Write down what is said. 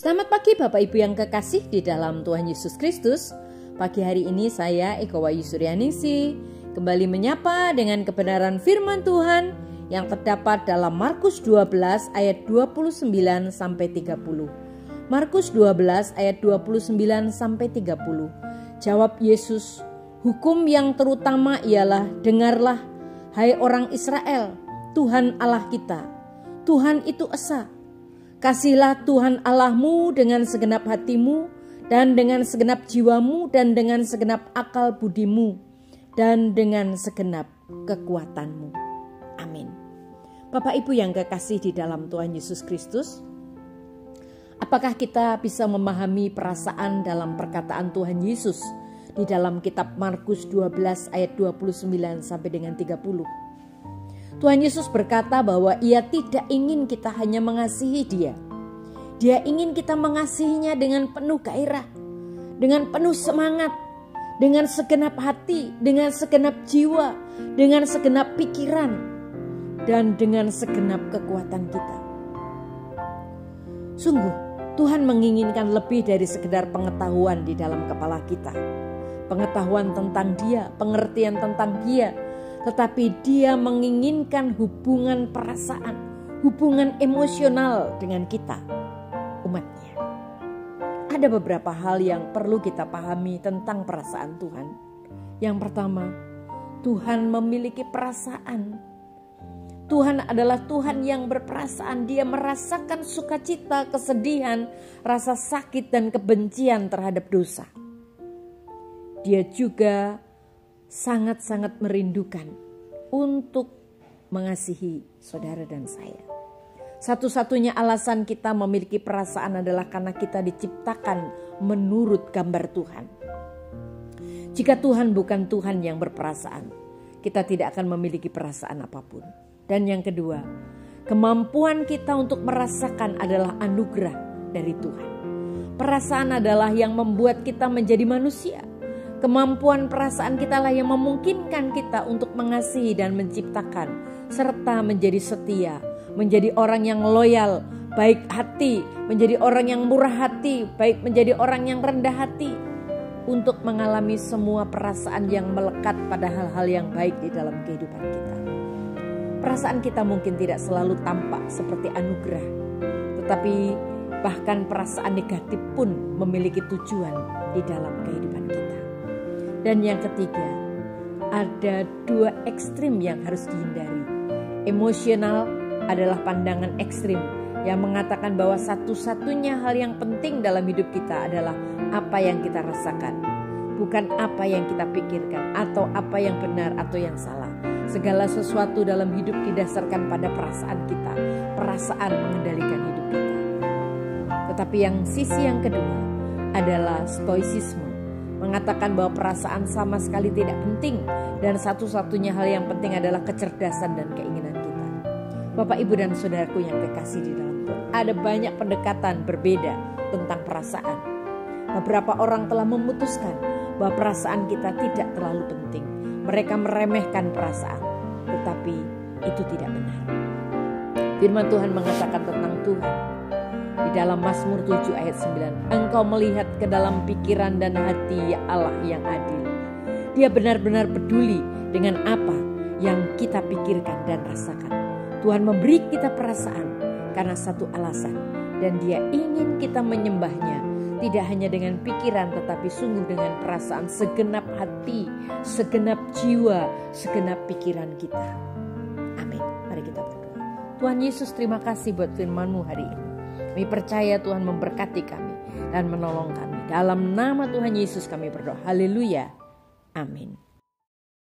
Selamat pagi Bapak Ibu yang kekasih di dalam Tuhan Yesus Kristus. Pagi hari ini saya Eko Wayu Suryaningsih kembali menyapa dengan kebenaran firman Tuhan yang terdapat dalam Markus 12 ayat 29 sampai 30. Markus 12 ayat 29 sampai 30. Jawab Yesus, "Hukum yang terutama ialah, dengarlah, hai orang Israel, Tuhan Allah kita, Tuhan itu esa. Kasihlah Tuhan Allahmu dengan segenap hatimu dan dengan segenap jiwamu dan dengan segenap akal budimu dan dengan segenap kekuatanmu." Amin. Bapak Ibu yang kekasih di dalam Tuhan Yesus Kristus, apakah kita bisa memahami perasaan dalam perkataan Tuhan Yesus di dalam kitab Markus 12 ayat 29 sampai dengan 30? Tuhan Yesus berkata bahwa Ia tidak ingin kita hanya mengasihi Dia. Dia ingin kita mengasihinya dengan penuh gairah, dengan penuh semangat, dengan segenap hati, dengan segenap jiwa, dengan segenap pikiran, dan dengan segenap kekuatan kita. Sungguh, Tuhan menginginkan lebih dari sekedar pengetahuan di dalam kepala kita. Pengetahuan tentang Dia, pengertian tentang Dia, tetapi Dia menginginkan hubungan perasaan, hubungan emosional dengan kita, umatnya. Ada beberapa hal yang perlu kita pahami tentang perasaan Tuhan. Yang pertama, Tuhan memiliki perasaan. Tuhan adalah Tuhan yang berperasaan. Dia merasakan sukacita, kesedihan, rasa sakit dan kebencian terhadap dosa. Dia juga sangat-sangat merindukan untuk mengasihi saudara dan saya. Satu-satunya alasan kita memiliki perasaan adalah karena kita diciptakan menurut gambar Tuhan. Jika Tuhan bukan Tuhan yang berperasaan, kita tidak akan memiliki perasaan apapun. Dan yang kedua, kemampuan kita untuk merasakan adalah anugerah dari Tuhan. Perasaan adalah yang membuat kita menjadi manusia. Kemampuan perasaan kita lah yang memungkinkan kita untuk mengasihi dan menciptakan, serta menjadi setia, menjadi orang yang loyal, baik hati, menjadi orang yang murah hati, baik menjadi orang yang rendah hati, untuk mengalami semua perasaan yang melekat pada hal-hal yang baik di dalam kehidupan kita. Perasaan kita mungkin tidak selalu tampak seperti anugerah, tetapi bahkan perasaan negatif pun memiliki tujuan di dalam kehidupan kita. Dan yang ketiga, ada dua ekstrim yang harus dihindari. Emosional adalah pandangan ekstrim yang mengatakan bahwa satu-satunya hal yang penting dalam hidup kita adalah apa yang kita rasakan, bukan apa yang kita pikirkan atau apa yang benar atau yang salah. Segala sesuatu dalam hidup didasarkan pada perasaan kita. Perasaan mengendalikan hidup kita. Tetapi yang sisi yang kedua adalah stoicisme, mengatakan bahwa perasaan sama sekali tidak penting dan satu-satunya hal yang penting adalah kecerdasan dan keinginan kita. Bapak, Ibu dan saudaraku yang kekasih di dalam Tuhan, ada banyak pendekatan berbeda tentang perasaan. Beberapa orang telah memutuskan bahwa perasaan kita tidak terlalu penting. Mereka meremehkan perasaan, tetapi itu tidak benar. Firman Tuhan mengatakan tentang Tuhan di dalam Mazmur 7 ayat 9, "Engkau melihat ke dalam pikiran dan hati, ya Allah yang adil." Dia benar-benar peduli dengan apa yang kita pikirkan dan rasakan. Tuhan memberi kita perasaan karena satu alasan, dan Dia ingin kita menyembahnya tidak hanya dengan pikiran, tetapi sungguh dengan perasaan segenap hati, segenap jiwa, segenap pikiran kita. Amin. Mari kita berdoa. Tuhan Yesus, terima kasih buat firman-Mu hari ini. Kami percaya Tuhan memberkati kami dan menolong kami. Dalam nama Tuhan Yesus kami berdoa. Haleluya. Amin.